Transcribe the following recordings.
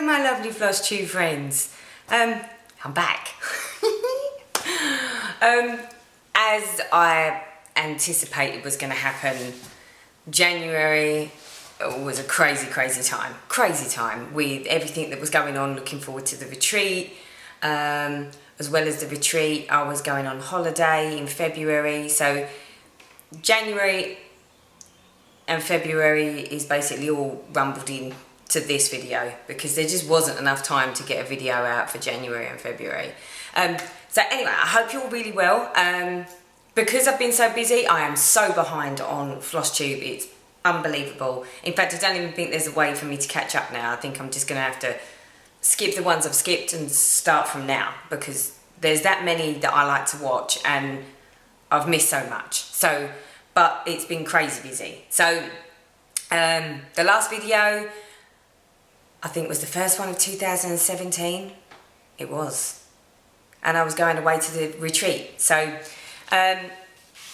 my lovely Flosstube friends. I'm back. As I anticipated was going to happen, January was a crazy time with everything that was going on. Looking forward to the retreat. As well as the retreat, I was going on holiday in February. So January and February is basically all rumbled in to this video because there just wasn't enough time to get a video out for January and February. So anyway, I hope you're all really well. Because I've been so busy, I am so behind on Flosstube. It's unbelievable. In fact, I don't even think there's a way for me to catch up now. I think I'm just going to have to skip the ones I've skipped and start from now because there's that many that I like to watch and I've missed so much. So, but it's been crazy busy. So the last video, I think was the first one of 2017. It was. And I was going away to the retreat. So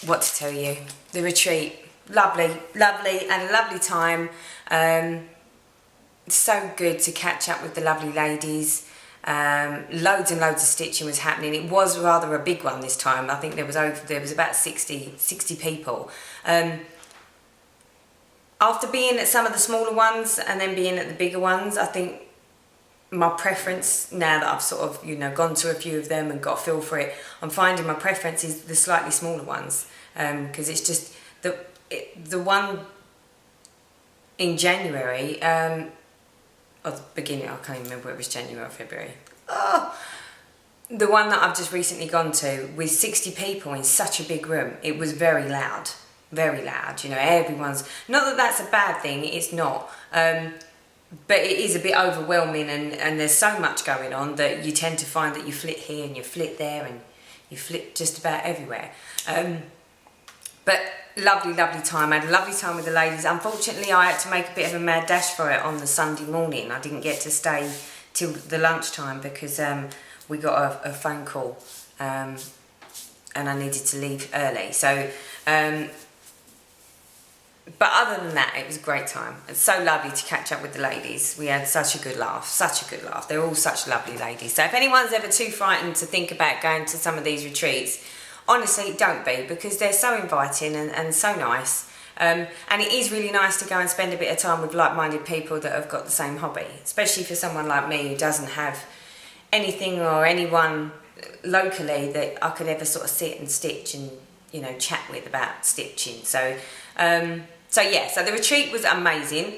what to tell you, the retreat, lovely and a lovely time. So good to catch up with the lovely ladies. Loads and loads of stitching was happening. It was rather a big one this time. I think there was about 60 people. After being at some of the smaller ones and then being at the bigger ones, I think my preference, now that I've sort of, you know, gone to a few of them and got a feel for it, I'm finding my preference is the slightly smaller ones, because it's just the one in January, or the beginning, I can't even remember whether it was January or February. Oh, the one that I've just recently gone to with 60 people in such a big room, it was very loud, you know, everyone's, not that that's a bad thing, it's not, but it is a bit overwhelming and there's so much going on that you tend to find that you flit here and you flit there and you flit just about everywhere. But lovely time. I had a lovely time with the ladies. Unfortunately, I had to make a bit of a mad dash for it on the Sunday morning. I didn't get to stay till the lunchtime because we got a phone call and I needed to leave early. So, but other than that, it was a great time. It's so lovely to catch up with the ladies. We had such a good laugh, They're all such lovely ladies. So if anyone's ever too frightened to think about going to some of these retreats, honestly, don't be, because they're so inviting and so nice. And it is really nice to go and spend a bit of time with like-minded people that have got the same hobby, especially for someone like me who doesn't have anything or anyone locally that I could ever sort of sit and stitch and, you know, chat with about stitching. So, so the retreat was amazing.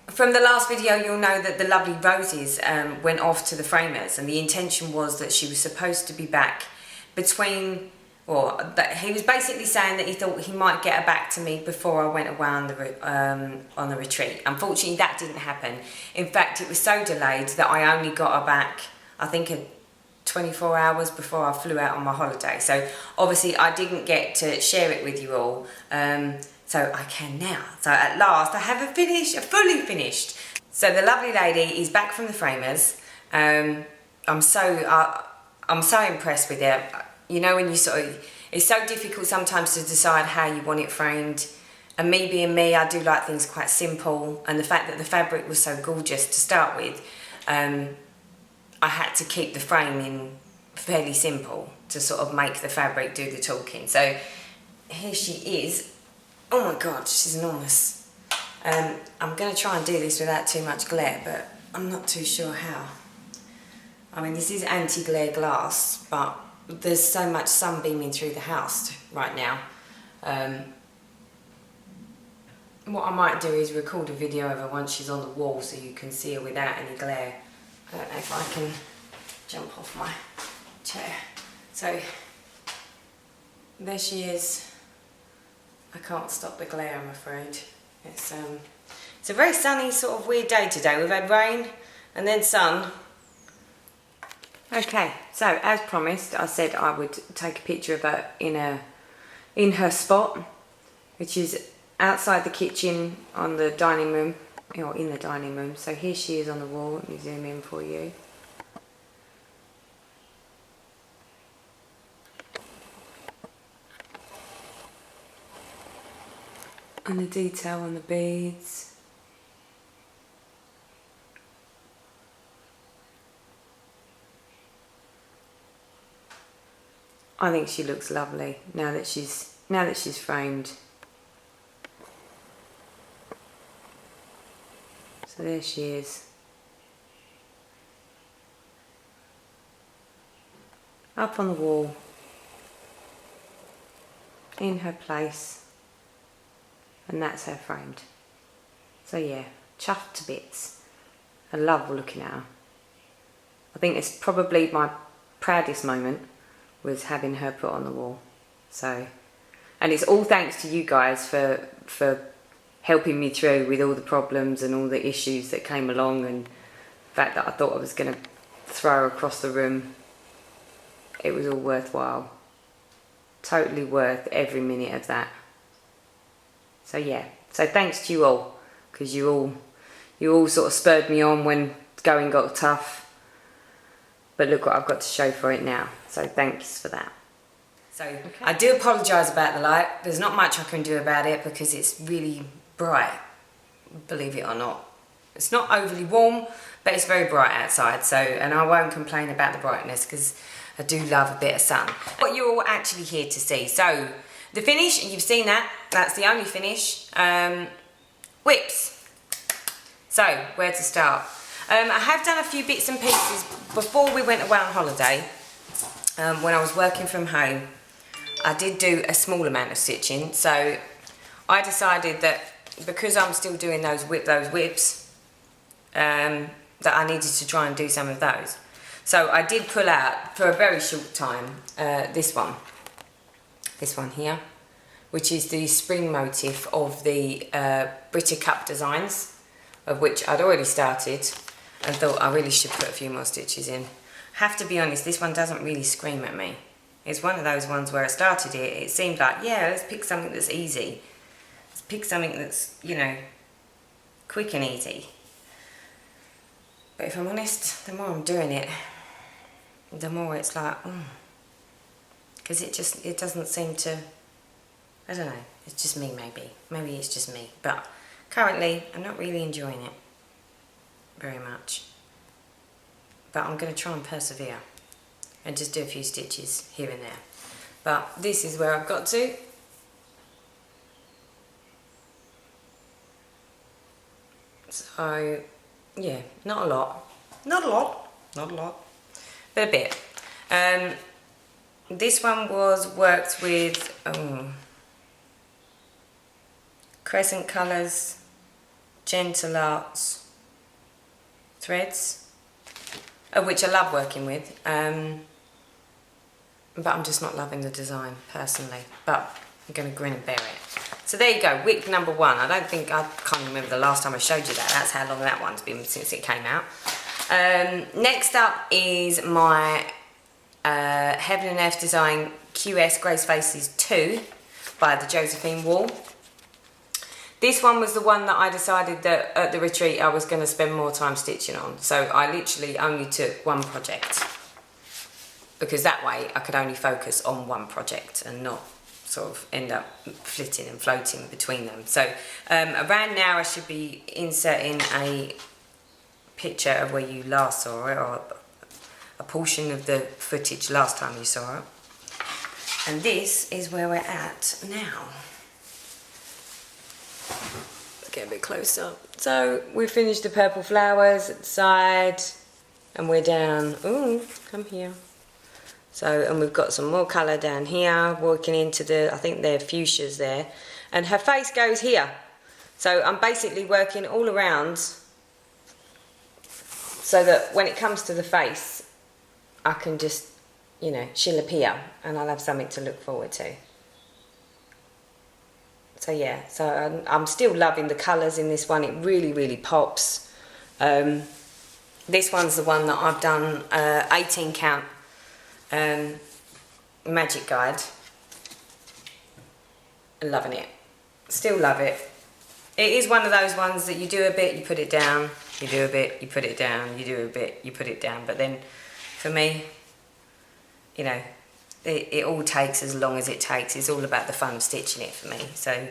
From the last video, you'll know that the lovely Roses went off to the framers, and the intention was that she was supposed to be back between, or that he was basically saying that he thought he might get her back to me before I went away on the retreat. Unfortunately, that didn't happen. In fact, it was so delayed that I only got her back, I think, 24 hours before I flew out on my holiday. So obviously I didn't get to share it with you all, so I can now. So at last I have fully finished. So the lovely lady is back from the framers. I'm so impressed with it. You know, when you it's so difficult sometimes to decide how you want it framed. And me being me, I do like things quite simple. And the fact that the fabric was so gorgeous to start with, I had to keep the framing fairly simple to sort of make the fabric do the talking. So here she is. Oh my God, she's enormous. I'm going to try and do this without too much glare, but I'm not too sure how. I mean, this is anti-glare glass, but there's so much sun beaming through the house right now. What I might do is record a video of her once she's on the wall so you can see her without any glare. I don't know if I can jump off my chair. So there she is. I can't stop the glare, I'm afraid. It's a very sunny, sort of weird day today. We've had rain and then sun. Okay, so as promised, I said I would take a picture of her in her spot, which is outside the kitchen on the dining room, or in the dining room. So here she is on the wall. Let me zoom in for you. And the detail on the beads. I think she looks lovely now that she's framed. So there she is. Up on the wall. In her place. And that's her framed. So yeah, chuffed to bits. I love looking at her. I think it's probably my proudest moment was having her put on the wall. So, and it's all thanks to you guys for helping me through with all the problems and all the issues that came along, and the fact that I thought I was going to throw her across the room. It was all worthwhile. Totally worth every minute of that. So yeah, so thanks to you all, because you all sort of spurred me on when going got tough. But look what I've got to show for it now. So thanks for that. So okay. I do apologise about the light. There's not much I can do about it because it's really bright, believe it or not. It's not overly warm, but it's very bright outside. So, and I won't complain about the brightness because I do love a bit of sun. What you're all actually here to see. So the finish, you've seen that. That's the only finish. Whips. So where to start? I have done a few bits and pieces before we went away on holiday. When I was working from home, I did do a small amount of stitching. So I decided that because I'm still doing those whips, that I needed to try and do some of those. So I did pull out for a very short time this one here, which is the spring motif of the Brit Cup designs, of which I'd already started and thought I really should put a few more stitches in. Have to be honest, this one doesn't really scream at me. It's one of those ones where I started it seemed like, yeah, let's pick something that's easy. Let's pick something that's, you know, quick and easy. But if I'm honest, the more I'm doing it, the more it's like, because it doesn't seem to, I don't know, it's just me maybe it's just me, but currently I'm not really enjoying it very much, but I'm going to try and persevere and just do a few stitches here and there. But this is where I've got to. So yeah, not a lot, but a bit. This one was worked with Crescent Colours, Gentle Arts threads, which I love working with, but I'm just not loving the design personally, but I'm going to grin and bear it. So there you go, wick number one. I can't remember the last time I showed you that. That's how long that one's been since it came out. Next up is my Heaven and Earth Design QS Grace Faces 2 by the Josephine Wall. This one was the one that I decided that at the retreat I was going to spend more time stitching on. So I literally only took one project, because that way I could only focus on one project and not sort of end up flitting and floating between them. So around now I should be inserting a picture of where you last saw it, or a portion of the footage last time you saw it. And this is where we're at now. Let's get a bit closer. So we finished the purple flowers at the side, and we're down, ooh, come here. So, and we've got some more colour down here, walking into the, I think they're fuchsias there. And her face goes here. So I'm basically working all around so that when it comes to the face, I can just, you know, she'll appear and I'll have something to look forward to. So yeah, so I'm still loving the colours in this one. It really, really pops. This one's the one that I've done 18 count magic guide. Loving it. Still love it. It is one of those ones that you do a bit, you put it down, you do a bit, you put it down, you do a bit, you put it down. But then for me, you know, it all takes as long as it takes. It's all about the fun of stitching it for me. So,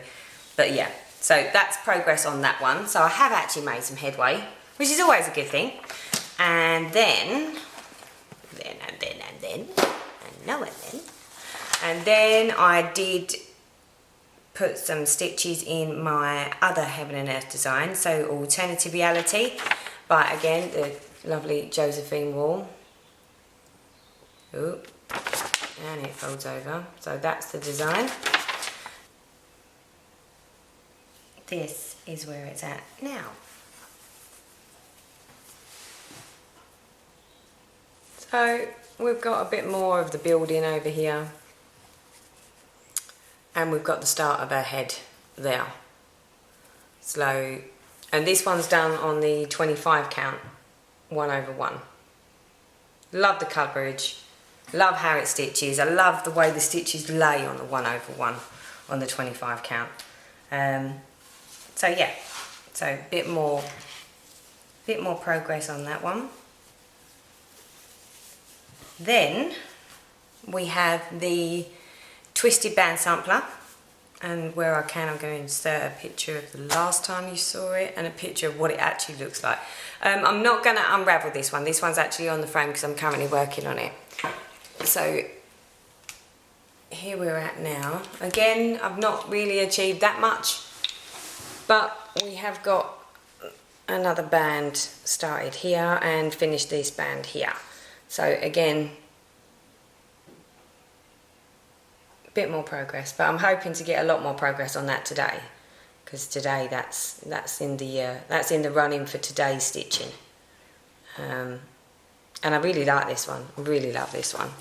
but yeah, so that's progress on that one. So I have actually made some headway, which is always a good thing. And then, And then I did put some stitches in my other Heaven and Earth design, so Alternative Reality, by again the lovely Josephine Wall. Ooh, and it folds over, so that's the design. This is where it's at now. So we've got a bit more of the building over here, and we've got the start of her head there. So, and this one's done on the 25 count, 1/1. Love the coverage, love how it stitches. I love the way the stitches lay on the 1/1 on the 25 count. So yeah, so a bit more progress on that one. Then we have the Twisted Band Sampler, and where I can I'm going to insert a picture of the last time you saw it and a picture of what it actually looks like. I'm not going to unravel this one. This one's actually on the frame because I'm currently working on it. So here we're at now. Again, I've not really achieved that much, but we have got another band started here and finished this band here. So again, a bit more progress, but I'm hoping to get a lot more progress on that today, because today that's in the running for today's stitching. And I really like this one. I really love this one.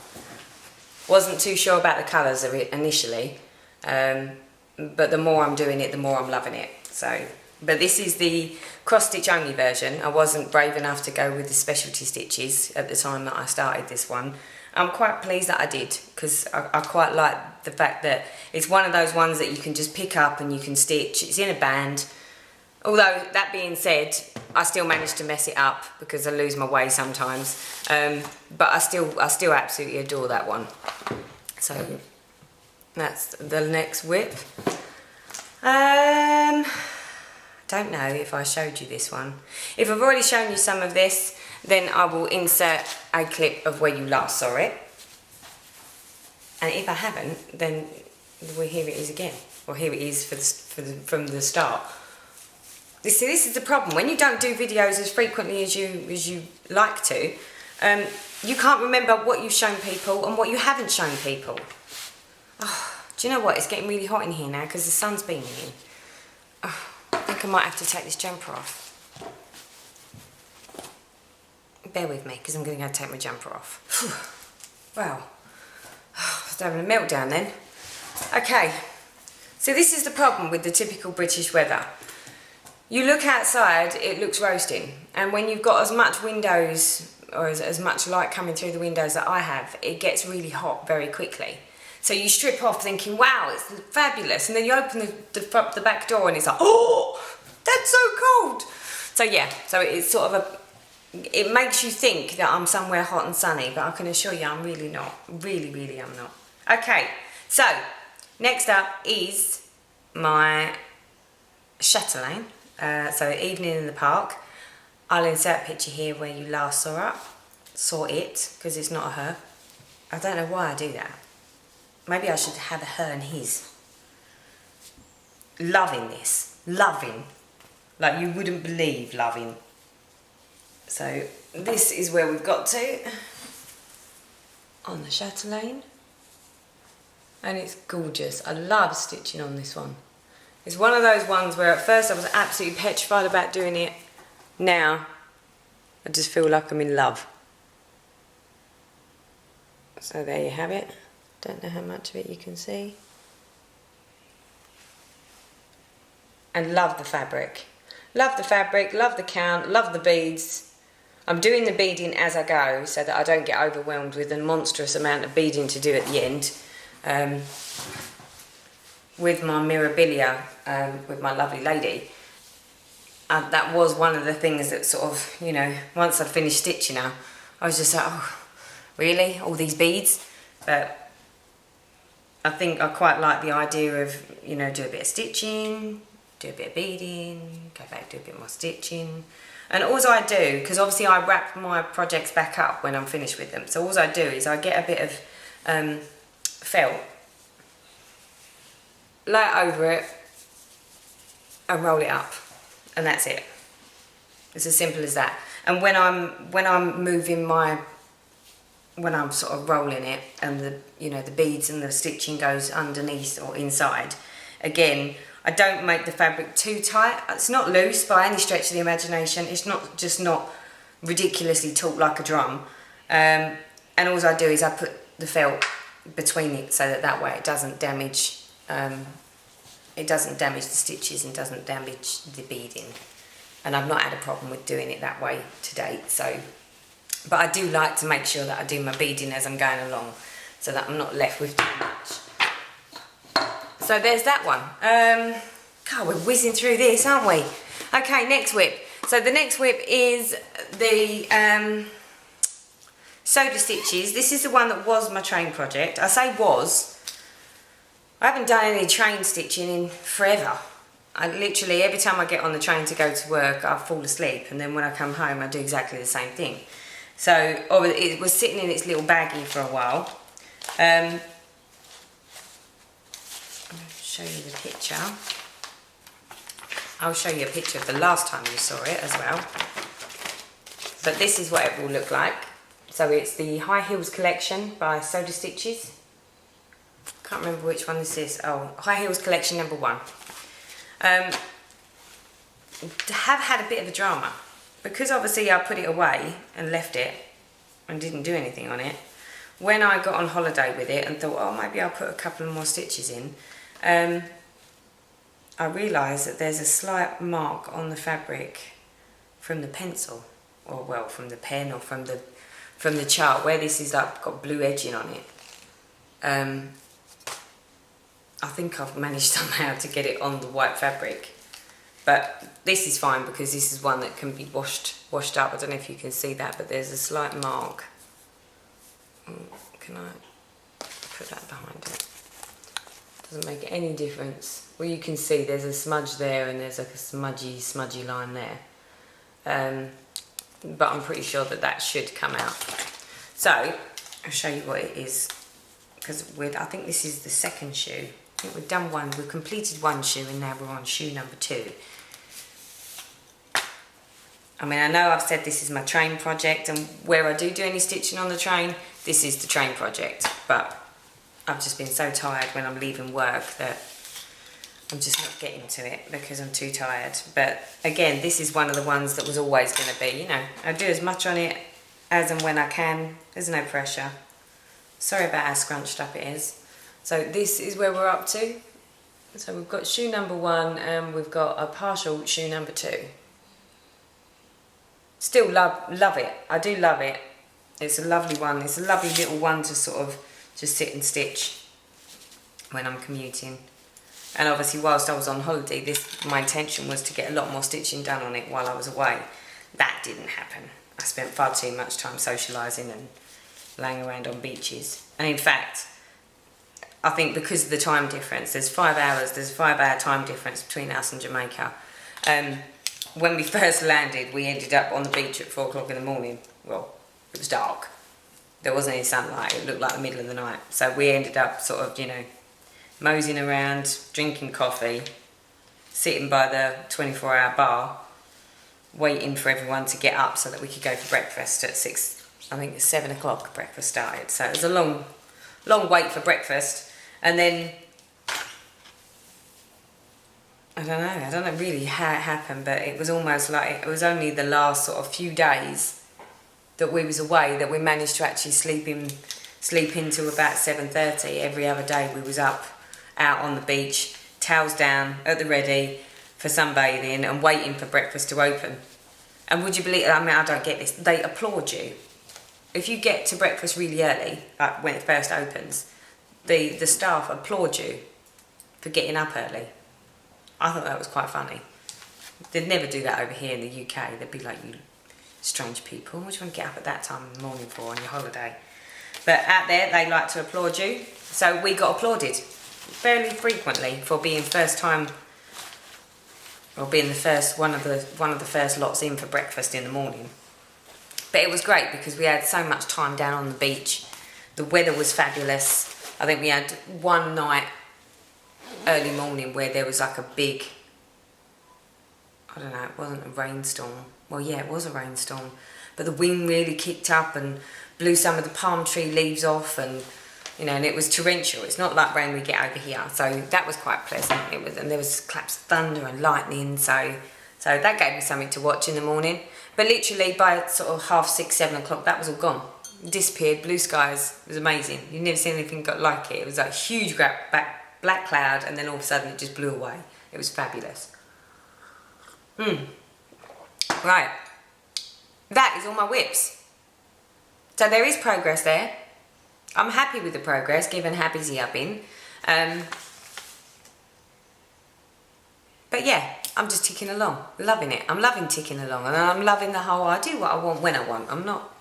Wasn't too sure about the colours of it initially, but the more I'm doing it, the more I'm loving it. So, but this is the cross stitch only version. I wasn't brave enough to go with the specialty stitches at the time that I started this one. I'm quite pleased that I did, because I quite like the fact that it's one of those ones that you can just pick up and you can stitch. It's in a band. Although, that being said, I still manage to mess it up because I lose my way sometimes. But I still absolutely adore that one. So that's the next whip. Don't know if I showed you this one. If I've already shown you some of this, then I will insert a clip of where you last saw it. And if I haven't, then well, here it is again. Or here it is from the start. This is the problem. When you don't do videos as frequently as you like to, you can't remember what you've shown people and what you haven't shown people. Oh, do you know what? It's getting really hot in here now because the sun's beaming in. Oh, I think I might have to take this jumper off. Bear with me, because I'm going to go take my jumper off. Well, I was having a meltdown then. Okay, so this is the problem with the typical British weather. You look outside, it looks roasting, and when you've got as much windows or as much light coming through the windows that I have, it gets really hot very quickly. So you strip off thinking, wow, it's fabulous, and then you open the back door and it's like, oh, that's so cold. So yeah, so it's sort of it makes you think that I'm somewhere hot and sunny, but I can assure you I'm really not. Really, I'm not. Okay, so next up is my Shuttle. So Evening in the Park. I'll insert a picture here where you last saw it, because it's not a her. I don't know why I do that. Maybe I should have a her and his. Loving this. Loving. Like you wouldn't believe loving. So this is where we've got to on the chatelaine, and it's gorgeous. I love stitching on this one. It's one of those ones where at first I was absolutely petrified about doing it. Now I just feel like I'm in love. So there you have it. Don't know how much of it you can see. And love the fabric. Love the fabric, love the count, love the beads. I'm doing the beading as I go so that I don't get overwhelmed with the monstrous amount of beading to do at the end. With my Mirabilia, with my lovely lady. That was one of the things that sort of, you know, once I finished stitching her, I was just like, oh, really? All these beads? But I think I quite like the idea of, you know, do a bit of stitching, do a bit of beading, go back, do a bit more stitching. And all I do, because obviously I wrap my projects back up when I'm finished with them, so all I do is I get a bit of felt, lay it over it and roll it up, and that's it. It's as simple as that. And when I'm moving when I'm sort of rolling it and the beads and the stitching goes underneath or inside, again, I don't make the fabric too tight. It's not loose by any stretch of the imagination. It's not ridiculously taut like a drum. And all I do is I put the felt between it so that way it doesn't damage the stitches and doesn't damage the beading. And I've not had a problem with doing it that way to date. So, but I do like to make sure that I do my beading as I'm going along, so that I'm not left with too much. So there's that one. God, we're whizzing through this, aren't we? Okay, next whip. So the next whip is the Soda Stitches. This is the one that was my train project. I say was. I haven't done any train stitching in forever. I literally, every time I get on the train to go to work, I fall asleep, and then when I come home I do exactly the same thing. So it was sitting in its little baggie for a while. I'll show you the picture. I'll show you a picture of the last time you saw it as well. But this is what it will look like. So it's the High Heels collection by Soda Stitches. Can't remember which one this is. Oh, High Heels collection number 1. Have had a bit of a drama because obviously I put it away and left it and didn't do anything on it. When I got on holiday with it and thought, oh, maybe I'll put a couple more stitches in, I realised that there's a slight mark on the fabric from the pencil, or well, from the pen, or from the chart, where this is like got blue edging on it. I think I've managed somehow to get it on the white fabric, but this is fine because this is one that can be washed up. I don't know if you can see that, but there's a slight mark. Can I put that behind it? Doesn't make any difference. Well, you can see there's a smudge there and there's like a smudgy line there. But I'm pretty sure that should come out. So I'll show you what it is, because I think this is the second shoe. I think we've done one, we've completed one shoe, and now we're on shoe number 2. I mean, I know I've said this is my train project, and where I do any stitching on the train, this is the train project, but I've just been so tired when I'm leaving work that I'm just not getting to it because I'm too tired. But again, this is one of the ones that was always going to be, I do as much on it as and when I can. There's no pressure. Sorry about how scrunched up it is. So this is where we're up to. So we've got shoe number 1 and we've got a partial shoe number 2. Still love it. I do love it. It's a lovely one. It's a lovely little one to sort of just sit and stitch when I'm commuting. And obviously whilst I was on holiday, my intention was to get a lot more stitching done on it while I was away. That didn't happen. I spent far too much time socialising and laying around on beaches. And in fact, I think because of the time difference, there's 5 hours, there's a 5-hour time difference between us and Jamaica. When we first landed, we ended up on the beach at 4 o'clock in the morning. Well, it was dark. There wasn't any sunlight. It looked like the middle of the night. So we ended up sort of, moseying around, drinking coffee, sitting by the 24-hour bar, waiting for everyone to get up so that we could go for breakfast at 6, I think it's 7 o'clock breakfast started. So it was a long wait for breakfast. And then, I don't know really how it happened, but it was almost like it was only the last sort of few days that we was away that we managed to actually sleep in till about 7:30. Every other day we was up, out on the beach, towels down, at the ready for sunbathing and waiting for breakfast to open. And would you believe, I don't get this, they applaud you. If you get to breakfast really early, like when it first opens, the staff applaud you for getting up early. I thought that was quite funny. They'd never do that over here in the UK. They'd be like, you strange people, what do you want to get up at that time in the morning for on your holiday? But out there, they like to applaud you. So we got applauded fairly frequently for being first time, or being the first one of the first lots in for breakfast in the morning. But it was great because we had so much time down on the beach. The weather was fabulous. I think we had one night early morning where there was like a big, I don't know, it wasn't a rainstorm. Well, yeah, it was a rainstorm, but the wind really kicked up and blew some of the palm tree leaves off, and you know, and it was torrential. It's not like rain we get over here, so that was quite pleasant. It was, and there was claps of thunder and lightning, so that gave me something to watch in the morning. But literally by sort of 6:30, 7 o'clock, that was all gone. It disappeared. Blue skies. It was amazing. You've never seen anything like it. It was like a huge black cloud, and then all of a sudden it just blew away. It was fabulous. Right. That is all my whips. So there is progress there. I'm happy with the progress, given how busy I've been. But yeah, I'm just ticking along, loving it. I'm loving ticking along, and I'm loving the whole, I do what I want when I want. I'm not,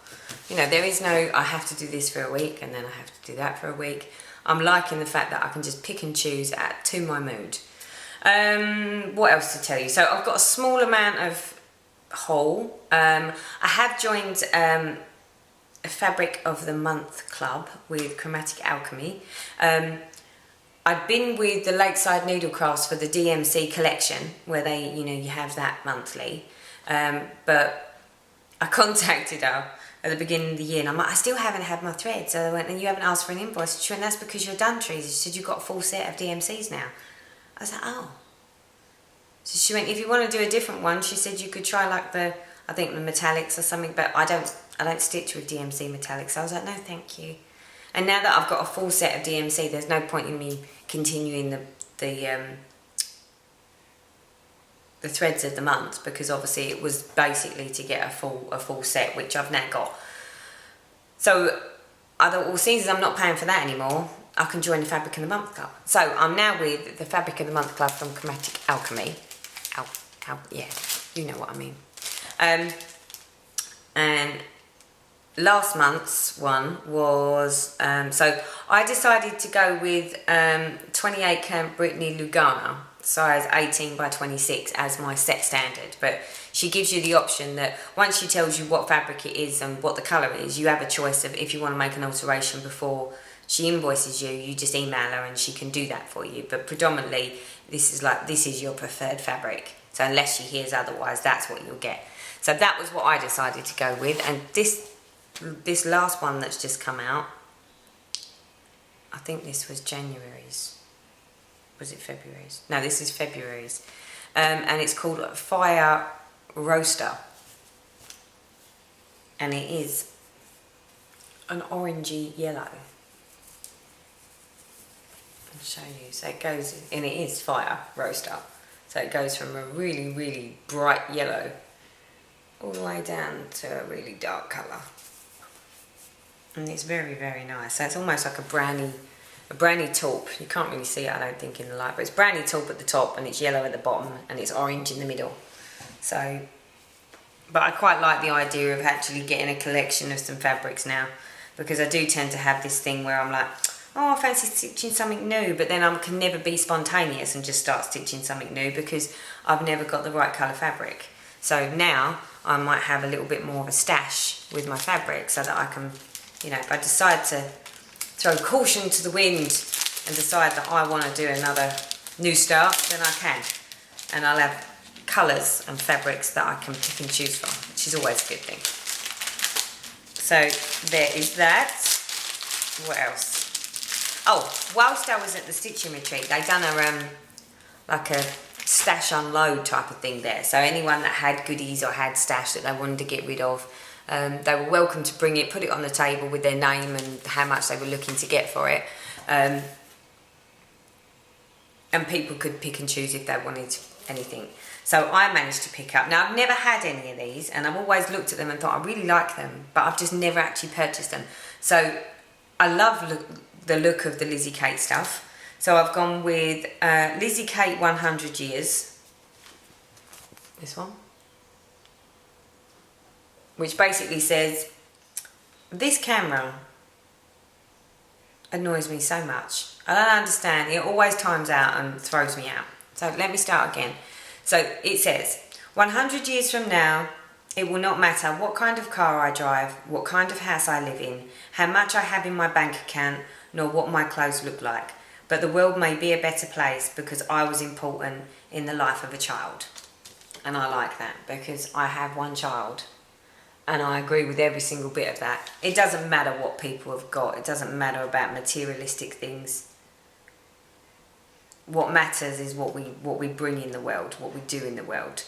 you know, there is no, I have to do this for a week and then I have to do that for a week. I'm liking the fact that I can just pick and choose to my mood. What else to tell you? So I've got a small amount of haul. I have joined a Fabric of the Month club with Chromatic Alchemy. I've been with the Lakeside Needlecrafts for the DMC collection, where they, you know, you have that monthly. But I contacted her at the beginning of the year, and I'm like, I still haven't had my thread. So I went, and you haven't asked for an invoice. She went, that's because you're done, Teresa. She said, you've got a full set of DMCs now. I was like, oh. So she went, if you want to do a different one, she said you could try like the, I think the metallics or something, but I don't stitch with DMC metallics. So I was like, no, thank you. And now that I've got a full set of DMC, there's no point in me continuing the threads of the month, because obviously it was basically to get a full set, which I've now got. So I thought, well, since I'm not paying for that anymore, I can join the Fabric of the Month club. So I'm now with the Fabric of the Month club from Chromatic Alchemy. Yeah, you know what I mean. And last month's one was, so I decided to go with 28 count Brittany Lugana, size 18 by 26 as my set standard. But she gives you the option that once she tells you what fabric it is and what the colour is, you have a choice of if you want to make an alteration before she invoices you, you just email her and she can do that for you. But predominantly, this is your preferred fabric. So unless she hears otherwise, that's what you'll get. So that was what I decided to go with. And this last one that's just come out, I think this was January's. Was it February's? No, this is February's. And it's called Fire Roaster. And it is an orangey yellow. I'll show you. So it goes, and it is Fire Roaster. So it goes from a really, really bright yellow all the way down to a really dark colour. And it's very, very nice. So it's almost like a brownie taupe. You can't really see it, I don't think, in the light, but it's brownie taupe at the top and it's yellow at the bottom and it's orange in the middle. So, but I quite like the idea of actually getting a collection of some fabrics now, because I do tend to have this thing where I'm like, oh, I fancy stitching something new, but then I can never be spontaneous and just start stitching something new because I've never got the right colour fabric. So now I might have a little bit more of a stash with my fabric so that I can, you know, if I decide to throw caution to the wind and decide that I want to do another new start, then I can. And I'll have colours and fabrics that I can pick and choose from, which is always a good thing. So there is that. What else? Oh, whilst I was at the stitching retreat, they done like a stash unload type of thing there. So anyone that had goodies or had stash that they wanted to get rid of, they were welcome to bring it, put it on the table with their name and how much they were looking to get for it. And people could pick and choose if they wanted anything. So I managed to pick up. Now, I've never had any of these, and I've always looked at them and thought I really like them, but I've just never actually purchased them. So I love the look of the Lizzy Kate stuff. So I've gone with Lizzy Kate 100 Years. This one. Which basically says, this camera annoys me so much. I don't understand. It always times out and throws me out. So let me start again. So it says, 100 years from now, it will not matter what kind of car I drive, what kind of house I live in, how much I have in my bank account, nor what my clothes look like, but the world may be a better place because I was important in the life of a child. And I like that because I have one child and I agree with every single bit of that. It doesn't matter what people have got. It doesn't matter about materialistic things. What matters is what we bring in the world, what we do in the world.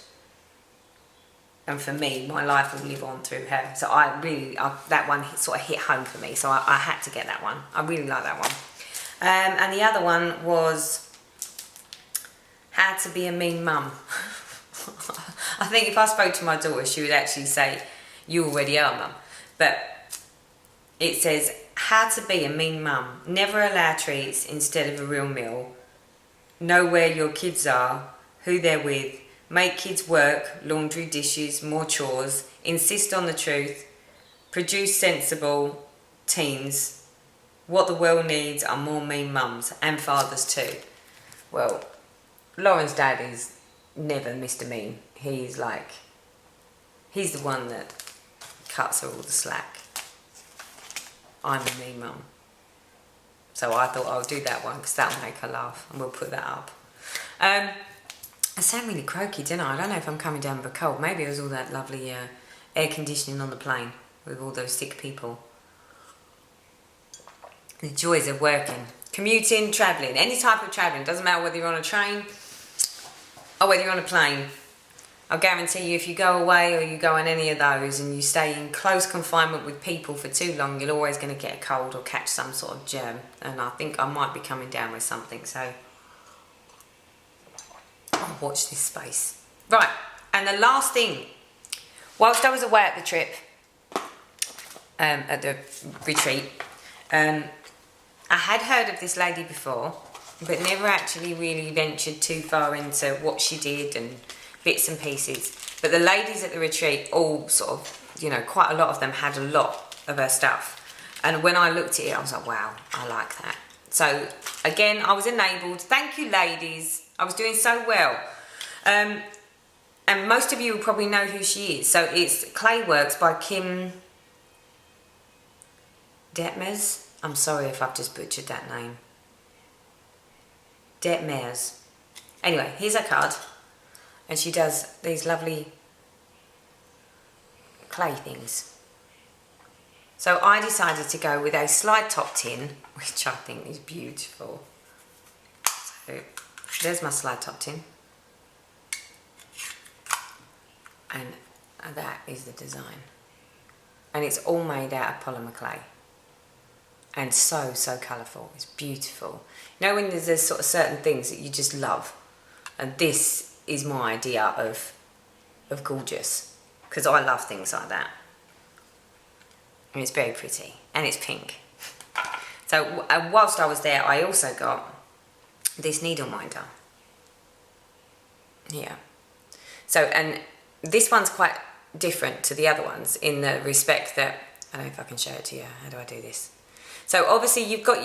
And for me, my life will live on through her. So that one sort of hit home for me. So I had to get that one. I really like that one. And the other one was how to be a mean mum. I think if I spoke to my daughter, she would actually say, you already are, mum. But it says, how to be a mean mum. Never allow treats instead of a real meal. Know where your kids are, who they're with. Make kids work, laundry, dishes, more chores. Insist on the truth. Produce sensible teens. What the world needs are more mean mums and fathers too. Well, Lauren's dad is never Mr. Mean. He's the one that cuts her all the slack. I'm a mean mum. So I thought I'll do that one because that'll make her laugh and we'll put that up. I sound really croaky, didn't I? I don't know if I'm coming down with a cold. Maybe it was all that lovely air conditioning on the plane with all those sick people. The joys of working. Commuting, travelling, any type of travelling. Doesn't matter whether you're on a train or whether you're on a plane. I'll guarantee you if you go away or you go on any of those and you stay in close confinement with people for too long, you're always going to get a cold or catch some sort of germ. And I think I might be coming down with something, so I'll watch this space. Right, and the last thing, whilst I was away at the trip, at the retreat, I had heard of this lady before, but never actually really ventured too far into what she did and bits and pieces. But the ladies at the retreat all sort of, quite a lot of them had a lot of her stuff. And when I looked at it, I was like, wow, I like that. So again, I was enabled. Thank you, ladies. I was doing so well. And most of you will probably know who she is. So it's Clay Works by Kim Detmers. I'm sorry if I've just butchered that name. Detmers. Anyway, here's her card. And she does these lovely clay things. So I decided to go with a slide top tin, which I think is beautiful. So there's my slide top tin. And that is the design. And it's all made out of polymer clay. And so colourful. It's beautiful. You know when there's sort of certain things that you just love? And this is my idea of gorgeous, because I love things like that. And it's very pretty, and it's pink. So whilst I was there, I also got this needle minder. Yeah. So, and this one's quite different to the other ones in the respect that, I don't know if I can show it to you. How do I do this? So obviously you've got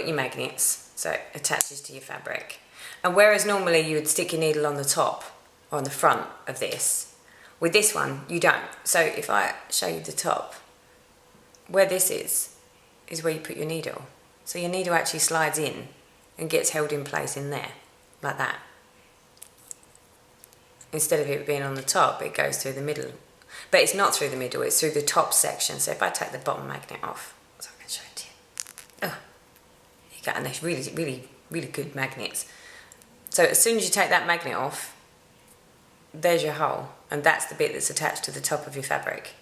your magnets, so it attaches to your fabric. And whereas normally you would stick your needle on the top or on the front of this, with this one you don't. So if I show you the top, where this is where you put your needle. So your needle actually slides in and gets held in place in there, like that. Instead of it being on the top, it goes through the middle. But it's not through the middle, it's through the top section. So if I take the bottom magnet off, so I can show it to you. Oh, you got, and they're really good magnets. So as soon as you take that magnet off, there's your hole, and that's the bit that's attached to the top of your fabric.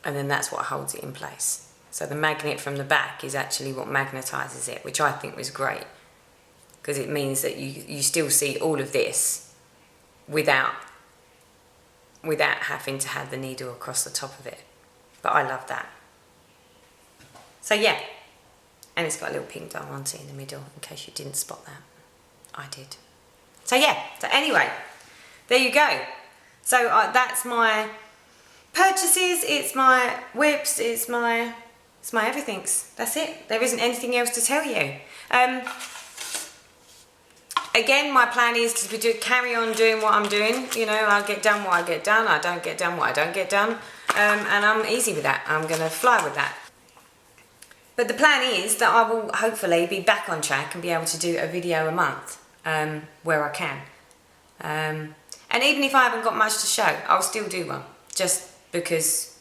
And then that's what holds it in place. So the magnet from the back is actually what magnetises it, which I think was great, because it means that you still see all of this without having to have the needle across the top of it. But I love that. So yeah. And it's got a little pink diamond in the middle, in case you didn't spot that. I did. So yeah, so anyway, there you go. So that's my purchases, it's my whips, it's my everythings. That's it. There isn't anything else to tell you. Again, my plan is to carry on doing what I'm doing. I'll get done what I get done. I don't get done what I don't get done. And I'm easy with that. I'm going to fly with that. But the plan is that I will hopefully be back on track and be able to do a video a month where I can. And even if I haven't got much to show, I'll still do one. Just because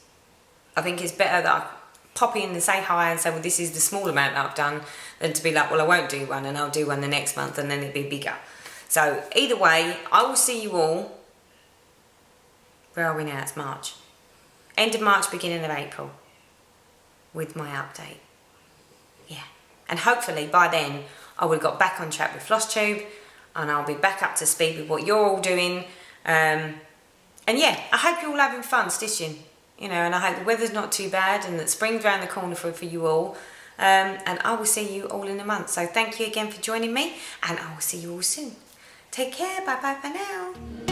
I think it's better that I pop in and say hi and say, well, this is the small amount that I've done, than to be like, well, I won't do one and I'll do one the next month and then it'll be bigger. So either way, I will see you all. Where are we now? It's March. End of March, beginning of April. With my update. Yeah. And hopefully by then I would have got back on track with Flosstube and I'll be back up to speed with what you're all doing. And yeah, I hope you're all having fun stitching. You know, and I hope the weather's not too bad and that spring's round the corner for you all. And I will see you all in a month. So thank you again for joining me and I will see you all soon. Take care. Bye bye for now.